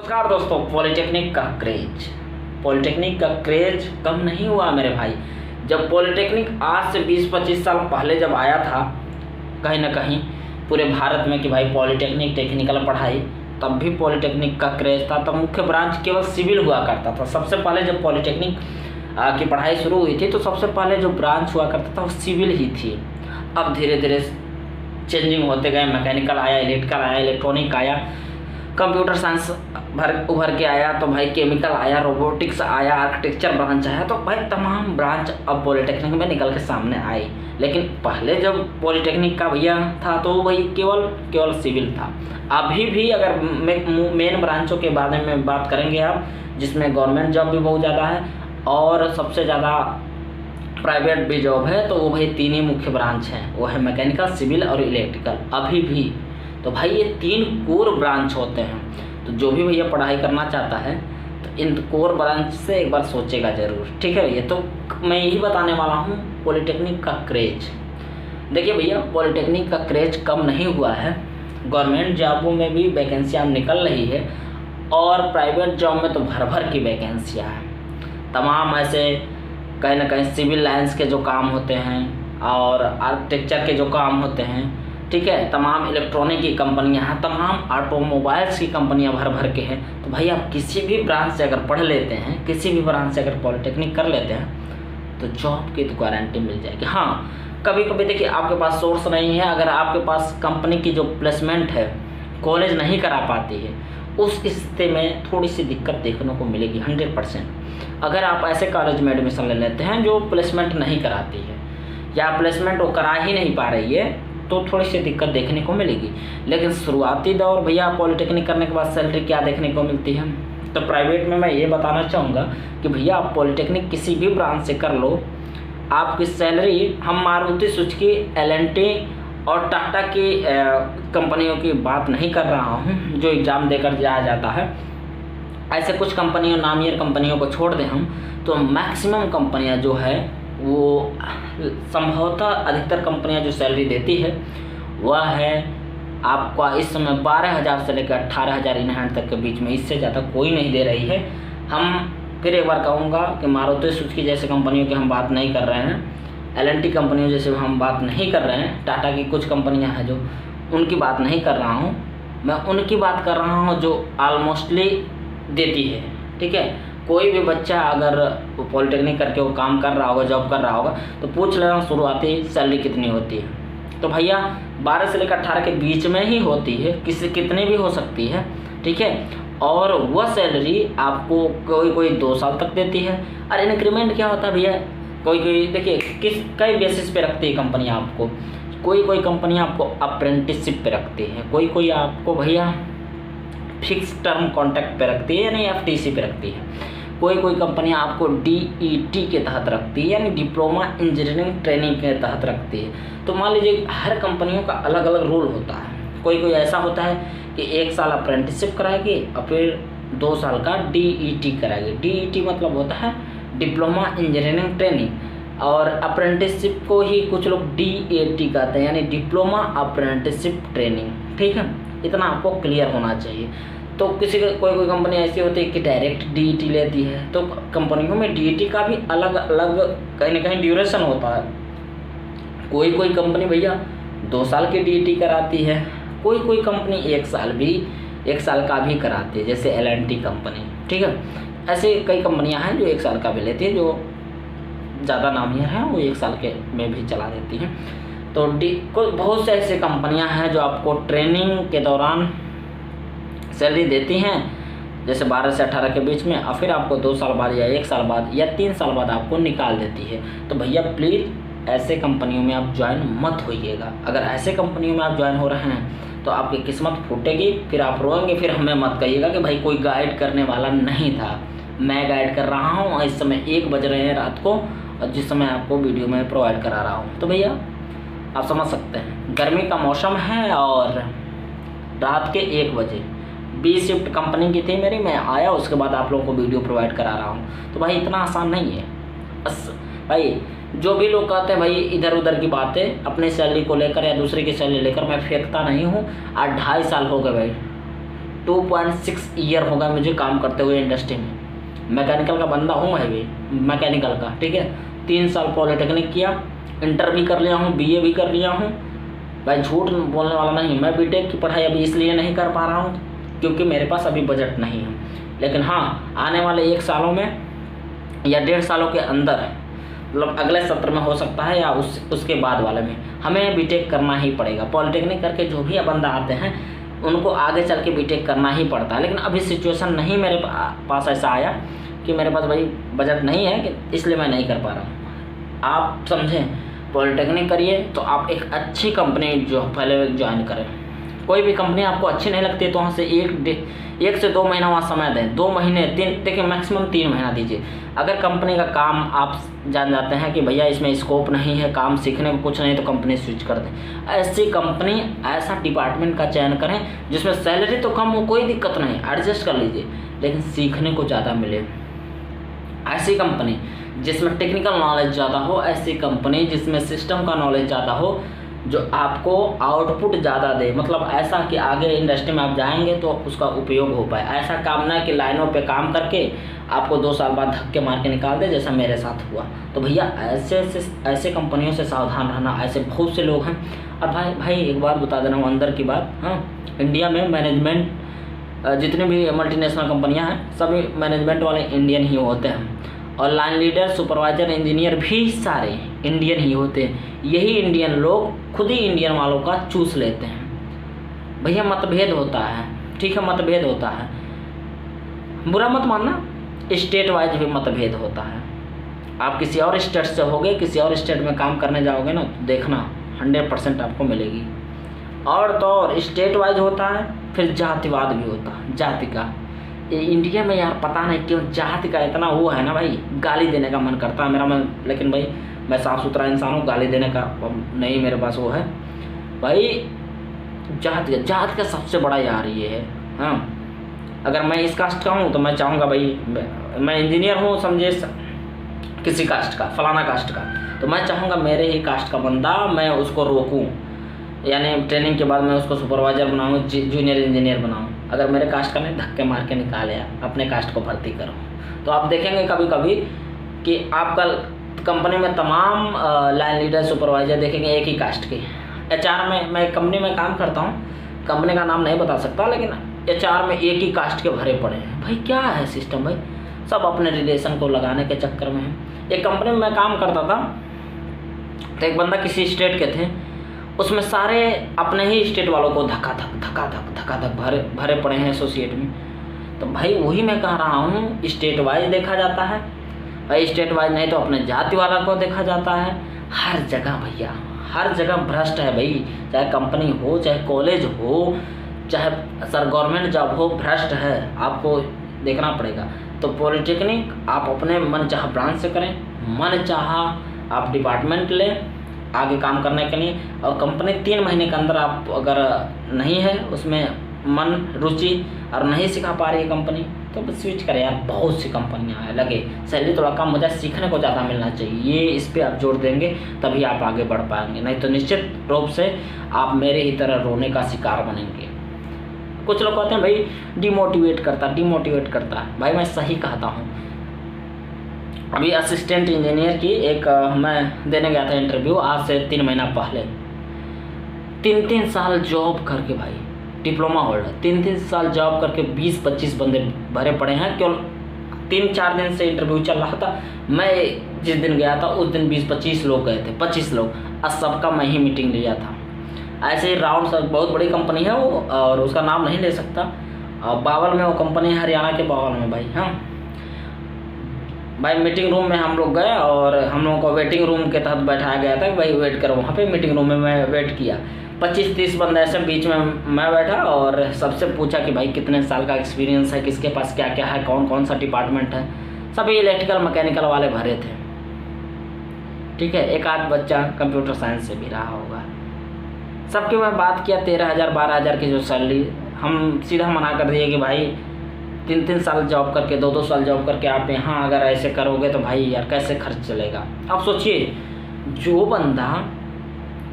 नमस्कार दोस्तों। पॉलिटेक्निक का क्रेज कम नहीं हुआ मेरे भाई। जब पॉलिटेक्निक आज से 20-25 साल पहले जब आया था कहीं ना कहीं पूरे भारत में कि भाई पॉलिटेक्निक टेक्निकल पढ़ाई, तब भी पॉलिटेक्निक का क्रेज था। तब मुख्य ब्रांच केवल सिविल हुआ करता था। सबसे पहले जब पॉलिटेक्निक की पढ़ाई शुरू हुई थी तो सबसे पहले जो ब्रांच हुआ करता था वो सिविल ही थी। अब धीरे धीरे चेंजिंग होते गए, मैकेनिकल आया, इलेक्ट्रिकल आया, इलेक्ट्रॉनिक आया, कंप्यूटर साइंस उभर के आया, तो भाई केमिकल आया, रोबोटिक्स आया, आर्किटेक्चर ब्रांच आया, तो भाई तमाम ब्रांच अब पॉलिटेक्निक में निकल के सामने आई। लेकिन पहले जब पॉलिटेक्निक का भैया था तो वही केवल सिविल था। अभी भी अगर मेन ब्रांचों के बारे में बात करेंगे आप, जिसमें गवर्नमेंट जॉब भी बहुत ज़्यादा है और सबसे ज़्यादा प्राइवेट भी जॉब है, तो वो भाई तीन ही मुख्य ब्रांच हैं, वो है मैकेनिकल, सिविल और इलेक्ट्रिकल अभी भी। तो भाई ये तीन कोर ब्रांच होते हैं। तो जो भी भैया पढ़ाई करना चाहता है तो इन कोर ब्रांच से एक बार सोचेगा ज़रूर, ठीक है भैया। तो मैं यही बताने वाला हूँ पॉलिटेक्निक का क्रेज। देखिए भैया, पॉलिटेक्निक का क्रेज कम नहीं हुआ है। गवर्नमेंट जॉबों में भी वैकेंसियाँ निकल रही है और प्राइवेट जॉब में तो भर भर की वैकेंसियाँ हैं। तमाम ऐसे कहीं ना कहीं सिविल लाइन्स के जो काम होते हैं और आर्किटेक्चर के जो काम होते हैं, ठीक है, तमाम इलेक्ट्रॉनिक की कंपनियां हैं, तमाम ऑटोमोबाइल्स की कंपनियां भर भर के हैं। तो भाई आप किसी भी ब्रांच से अगर पढ़ लेते हैं, किसी भी ब्रांच से अगर पॉलिटेक्निक कर लेते हैं तो जॉब की तो गारंटी मिल जाएगी। हाँ, कभी कभी देखिए आपके पास सोर्स नहीं है, अगर आपके पास कंपनी की जो प्लेसमेंट है कॉलेज नहीं करा पाती है, उस स्थिति में थोड़ी सी दिक्कत देखने को मिलेगी 100%। अगर आप ऐसे कॉलेज में एडमिशन ले लेते हैं जो प्लेसमेंट नहीं कराती है या प्लेसमेंट वो करा ही नहीं पा रही है, तो थोड़ी सी दिक्कत देखने को मिलेगी। लेकिन शुरुआती दौर भैया पॉलिटेक्निक करने के बाद सैलरी क्या देखने को मिलती है, तो प्राइवेट में मैं ये बताना चाहूँगा कि भैया आप पॉलिटेक्निक किसी भी ब्रांच से कर लो, आपकी सैलरी, हम मारुति सुजुकी, L&T और टाटा की कंपनियों की बात नहीं कर रहा हूँ जो एग्ज़ाम देकर जाया जाता है, ऐसे कुछ कंपनियों, नामियर कंपनियों को छोड़ दें हम, तो मैक्सिमम कंपनियाँ जो है वो संभवतः अधिकतर कंपनियां जो सैलरी देती है वह है आपका इस समय 12,000 से लेकर 18,000 इन हैंड तक के बीच में, इससे ज़्यादा कोई नहीं दे रही है। हम फिर एक बार कहूँगा कि मारुति सुजुकी जैसे कंपनियों की हम बात नहीं कर रहे हैं, L&T कंपनियों जैसे हम बात नहीं कर रहे हैं, टाटा की कुछ कंपनियाँ हैं जो उनकी बात नहीं कर रहा हूँ, मैं उनकी बात कर रहा हूँ जो ऑलमोस्टली देती है, ठीक है। कोई भी बच्चा अगर पॉलिटेक्निक करके वो काम कर रहा होगा, जॉब कर रहा होगा, तो पूछ ले रहा हूँ शुरुआती सैलरी कितनी होती है, तो भैया 12 से लेकर 18 के बीच में ही होती है, कितनी भी हो सकती है, ठीक है। और वह सैलरी आपको कोई 2 साल तक देती है। और इंक्रीमेंट क्या होता है भैया, कोई देखिए कई बेसिस पे रखती है कंपनी आपको, कोई कंपनी आपको अप्रेंटिसशिप पे रखती है, कोई आपको भैया फिक्स टर्म कॉन्ट्रैक्ट पे रखती है यानी FTC पे रखती है, कोई कंपनियां आपको DET के तहत रखती है यानी डिप्लोमा इंजीनियरिंग ट्रेनिंग के तहत रखती है। तो मान लीजिए हर कंपनियों का अलग अलग रूल होता है। कोई ऐसा होता है कि 1 साल अप्रेंटिसशिप कराएगी और फिर 2 साल का DET कराएगी। DET मतलब होता है डिप्लोमा इंजीनियरिंग ट्रेनिंग, और अप्रेंटिसशिप को ही कुछ लोग DAT कहते हैं यानी डिप्लोमा अप्रेंटिसशिप ट्रेनिंग, ठीक है। इतना आपको क्लियर होना चाहिए। तो कोई कंपनी ऐसी होती है कि डायरेक्ट DET लेती है, तो कंपनियों में DET का भी अलग अलग कहीं ना कहीं ड्यूरेशन होता है। कोई कंपनी भैया 2 साल की DET कराती है, कोई कंपनी 1 साल का भी कराती है, जैसे L&T कंपनी, ठीक है। ऐसे कई कंपनियां हैं जो 1 साल का भी लेती है, जो ज़्यादा नामियर हैं वो 1 साल के में भी चला देती हैं। तो बहुत से ऐसे कंपनियां हैं जो आपको ट्रेनिंग के दौरान सैलरी देती हैं, जैसे 12 से 18 के बीच में, और फिर आपको 2 साल बाद या 1 साल बाद या 3 साल बाद आपको निकाल देती है। तो भैया प्लीज़ ऐसे कंपनियों में आप ज्वाइन मत होइएगा। अगर ऐसे कंपनियों में आप ज्वाइन हो रहे हैं तो आपकी किस्मत फूटेगी, फिर आप रोएंगे, फिर हमें मत कहिएगा कि भाई कोई गाइड करने वाला नहीं था। मैं गाइड कर रहा हूँ और इस समय 1 बज रहे हैं रात को, और जिस समय आपको वीडियो में प्रोवाइड करा रहा हूँ। तो भैया आप समझ सकते हैं गर्मी का मौसम है और रात के 1 बजे, B शिफ्ट कंपनी की थी मेरी, मैं आया उसके बाद आप लोगों को वीडियो प्रोवाइड करा रहा हूँ। तो भाई इतना आसान नहीं है। बस भाई जो भी लोग कहते हैं भाई इधर उधर की बातें अपने सैलरी को लेकर या दूसरे की सैलरी लेकर, मैं फेंकता नहीं हूँ। आज 2.5 साल हो गए भाई, 2.6 ईयर हो गया मुझे काम करते हुए इंडस्ट्री में। मैकेनिकल का बंदा हूँ मैं भी, मैकेनिकल का, ठीक है। 3 साल पॉलिटेक्निक किया, इंटर भी कर लिया हूँ, BA भी कर लिया हूँ भाई, झूठ बोलने वाला नहीं। मैं बीटेक की पढ़ाई अभी इसलिए नहीं कर पा रहा हूँ क्योंकि मेरे पास अभी बजट नहीं है, लेकिन हाँ आने वाले 1 सालों में या 1.5 सालों के अंदर, मतलब अगले सत्र में हो सकता है या उसके बाद वाले में, हमें बीटेक करना ही पड़ेगा। पॉलिटेक्निक करके जो भी बंदा आते हैं उनको आगे चल के बीटेक करना ही पड़ता है, लेकिन अभी सिचुएशन नहीं मेरे पास ऐसा आया कि मेरे पास भाई बजट नहीं है कि इसलिए मैं नहीं कर पा रहा हूँ। आप समझें, पॉलिटेक्निक करिए तो आप एक अच्छी कंपनी जो पहले ज्वाइन करें। कोई भी कंपनी आपको अच्छी नहीं लगती है तो वहाँ से 1 से 2 महीना वहाँ समय दें, 2 महीने 3, देखिए मैक्सिमम 3 महीना दीजिए। अगर कंपनी का काम आप जान जाते हैं कि भैया इसमें स्कोप नहीं है, काम सीखने को कुछ नहीं, तो कंपनी स्विच कर दें। ऐसी कंपनी, ऐसा डिपार्टमेंट का चयन करें जिसमें सैलरी तो कम हो, कोई दिक्कत नहीं, एडजस्ट कर लीजिए, लेकिन सीखने को ज़्यादा मिले। ऐसी कंपनी जिसमें टेक्निकल नॉलेज ज़्यादा हो, ऐसी कंपनी जिसमें सिस्टम का नॉलेज ज़्यादा हो, जो आपको आउटपुट ज़्यादा दे, मतलब ऐसा कि आगे इंडस्ट्री में आप जाएंगे तो उसका उपयोग हो पाए। ऐसा काम ना कि लाइनों पे काम करके आपको 2 साल बाद धक्के मार के निकाल दे, जैसा मेरे साथ हुआ। तो भैया ऐसे कंपनियों से सावधान रहना। ऐसे बहुत से लोग हैं। और भाई एक बात बता दे रहा हूँ अंदर की बात, हाँ, इंडिया में मैनेजमेंट, जितनी भी मल्टीनेशनल कंपनियाँ हैं सभी मैनेजमेंट वाले इंडियन ही होते हैं, और लाइन लीडर, सुपरवाइजर, इंजीनियर भी सारे इंडियन ही होते हैं। यही इंडियन लोग खुद ही इंडियन वालों का चूस लेते हैं। भैया मतभेद होता है, ठीक है, मतभेद होता है, बुरा मत मानना, स्टेट वाइज भी मतभेद होता है। आप किसी और स्टेट से होगे, किसी और स्टेट में काम करने जाओगे ना, तो देखना 100% आपको मिलेगी। और तो और स्टेट वाइज होता है, फिर जातिवाद भी होता है, जाति का। इंडिया में यार पता नहीं क्यों जाति का इतना वो है ना भाई, गाली देने का मन करता है मेरा, लेकिन भाई मैं साफ़ सुथरा इंसान हूँ, गाली देने का नहीं मेरे पास वो है भाई। जात का सबसे बड़ा यार ये है। हाँ, अगर मैं इस कास्ट का हूँ तो मैं चाहूँगा भाई, मैं इंजीनियर हूँ समझे किसी कास्ट का, फलाना कास्ट का, तो मैं चाहूँगा मेरे ही कास्ट का बंदा, मैं उसको रोकूँ, यानी ट्रेनिंग के बाद मैं उसको सुपरवाइजर बनाऊँ, जूनियर इंजीनियर बनाऊँ। अगर मेरे कास्ट का नहीं, धक्के मार के निकाले, अपने कास्ट को भर्ती करो। तो आप देखेंगे कभी कभी कि आपका कंपनी में तमाम लाइन लीडर, सुपरवाइजर देखेंगे एक ही कास्ट के। HR में, मैं कंपनी में काम करता हूँ, कंपनी का नाम नहीं बता सकता, लेकिन HR में एक ही कास्ट के भरे पड़े हैं। भाई क्या है सिस्टम भाई, सब अपने रिलेशन को लगाने के चक्कर में है। एक कंपनी में मैं काम करता था तो एक बंदा किसी स्टेट के थे, उसमें सारे अपने ही स्टेट वालों को धक्का धक भरे पड़े हैं एसोसिएट में। तो भाई वही मैं कह रहा हूँ, स्टेट वाइज देखा जाता है भाई, स्टेट वाइज नहीं तो अपने जाति वाला को देखा जाता है। हर जगह भैया, हर जगह भ्रष्ट है भाई, चाहे कंपनी हो, चाहे कॉलेज हो, चाहे सर गवर्नमेंट जॉब हो, भ्रष्ट है, आपको देखना पड़ेगा। तो पॉलिटेक्निक आप अपने मन चाह ब्रांच से करें, मन चाह आप डिपार्टमेंट लें आगे काम करने के लिए, और कंपनी 3 महीने के अंदर आप अगर नहीं है उसमें मन, रुचि और नहीं सिखा पा रही है कंपनी, तो बस स्विच करें यार। बहुत सी कंपनियां हैं, लगे सैलरी थोड़ा कम हो जाए, सीखने को ज़्यादा मिलना चाहिए, ये इस पर आप जोर देंगे तभी आप आगे बढ़ पाएंगे, नहीं तो निश्चित रूप से आप मेरे ही तरह रोने का शिकार बनेंगे। कुछ लोग कहते हैं भाई डिमोटिवेट करता है, भाई मैं सही कहता हूँ। अभी असिस्टेंट इंजीनियर की एक मैं देने गया था इंटरव्यू, आज से 3 महीना पहले। 3 साल जॉब करके भाई, डिप्लोमा होल्डर, 3 साल जॉब करके 20-25 बंदे भरे पड़े हैं। केवल 3-4 दिन से इंटरव्यू चल रहा था, मैं जिस दिन गया था उस दिन 20-25 लोग गए थे, 25 लोग, और सबका मैं ही मीटिंग लिया था। ऐसे ही राउंड, बहुत बड़ी कंपनी है वो, और उसका नाम नहीं ले सकता, बावल में वो कंपनी है, हरियाणा के बावल में भाई। हाँ भाई, मीटिंग रूम में हम लोग गए और हम लोगों को वेटिंग रूम के तहत बैठाया गया था, भाई वेट करो वहाँ पे। मीटिंग रूम में मैं वेट किया, 25-30 बंदे ऐसे, बीच में मैं बैठा और सबसे पूछा कि भाई कितने साल का एक्सपीरियंस है, किसके पास क्या क्या है, कौन कौन सा डिपार्टमेंट है। सभी इलेक्ट्रिकल मैकेनिकल वाले भरे थे, ठीक है। एक आध बच्चा कंप्यूटर साइंस से भी रहा होगा। सबके मैं बात किया, 13,000 12,000 की जो सैलरी, हम सीधा मना कर दिए कि भाई 3 साल जॉब करके, 2 साल जॉब करके आप यहाँ अगर ऐसे करोगे तो भाई यार कैसे खर्च चलेगा। आप सोचिए, जो बंदा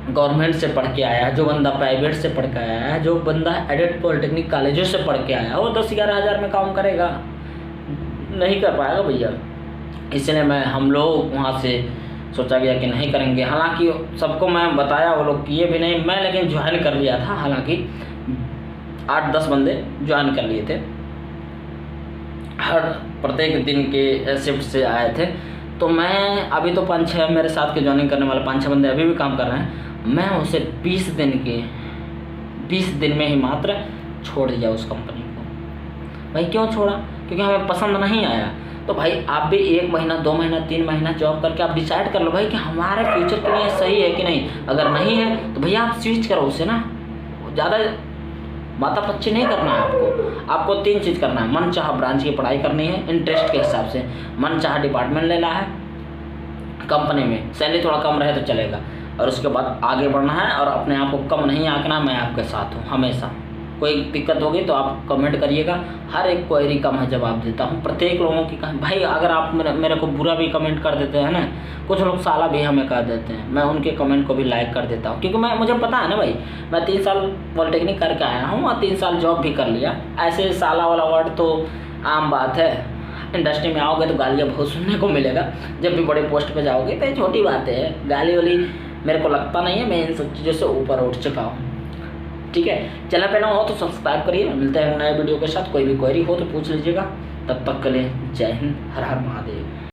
गवर्नमेंट से पढ़ के आया है, जो बंदा प्राइवेट से पढ़ के आया है, जो बंदा एडेड पॉलिटेक्निक कॉलेजों से पढ़ के आया है, वो 10-11 हज़ार में काम करेगा? नहीं कर पाएगा भैया। इसलिए हम लोग वहाँ से सोचा गया कि नहीं करेंगे। हालांकि सबको मैं बताया, वो लोग किए भी नहीं, मैं लेकिन ज्वाइन कर लिया था। हालांकि 8-10 बंदे ज्वाइन कर लिए थे, हर प्रत्येक दिन के शिफ्ट से आए थे। तो मैं अभी तो 5-6 मेरे साथ के ज्वाइनिंग करने वाले 5-6 बंदे अभी भी काम कर रहे हैं। मैं उसे 20 दिन में ही मात्र छोड़ दिया उस कंपनी को। भाई क्यों छोड़ा? क्योंकि हमें पसंद नहीं आया। तो भाई आप भी 1 महीना, 2 महीना, 3 महीना जॉब करके आप डिसाइड कर लो भाई कि हमारे फ्यूचर के लिए सही है कि नहीं। अगर नहीं है तो भैया आप स्विच करो उसे ना। ज़्यादा माथापच्ची नहीं करना है आपको 3 चीज़ करना है। मन चाह ब्रांच की पढ़ाई करनी है इंटरेस्ट के हिसाब से, मन चाह डिपार्टमेंट लेना है कंपनी में, सैलरी थोड़ा कम रहे तो चलेगा, और उसके बाद आगे बढ़ना है और अपने आप को कम नहीं आंकना। मैं आपके साथ हूँ हमेशा। कोई दिक्कत होगी तो आप कमेंट करिएगा, हर एक क्वेरी का मैं जवाब देता हूँ, प्रत्येक लोगों की। भाई अगर आप मेरे को बुरा भी कमेंट कर देते हैं ना, कुछ लोग साला भी हमें कर देते हैं, मैं उनके कमेंट को भी लाइक कर देता हूँ, क्योंकि मुझे पता है ना भाई, मैं 3 साल पॉलिटेक्निक करके आया हूँ और 3 साल जॉब भी कर लिया। ऐसे साला वाला वर्ड तो आम बात है, इंडस्ट्री में आओगे तो गालियाँ बहुत सुनने को मिलेगा। जब भी बड़े पोस्ट पे जाओगे तो छोटी बात है, गाली वाली मेरे को लगता नहीं है, मैं इन सब चीज़ों से ऊपर उठ चुका हूँ। ठीक है, चैनल पे ना हो तो सब्सक्राइब करिए। मिलते हैं नए वीडियो के साथ। कोई भी क्वेरी हो तो पूछ लीजिएगा। तब तक के लिए जय हिंद, हर हर महादेव।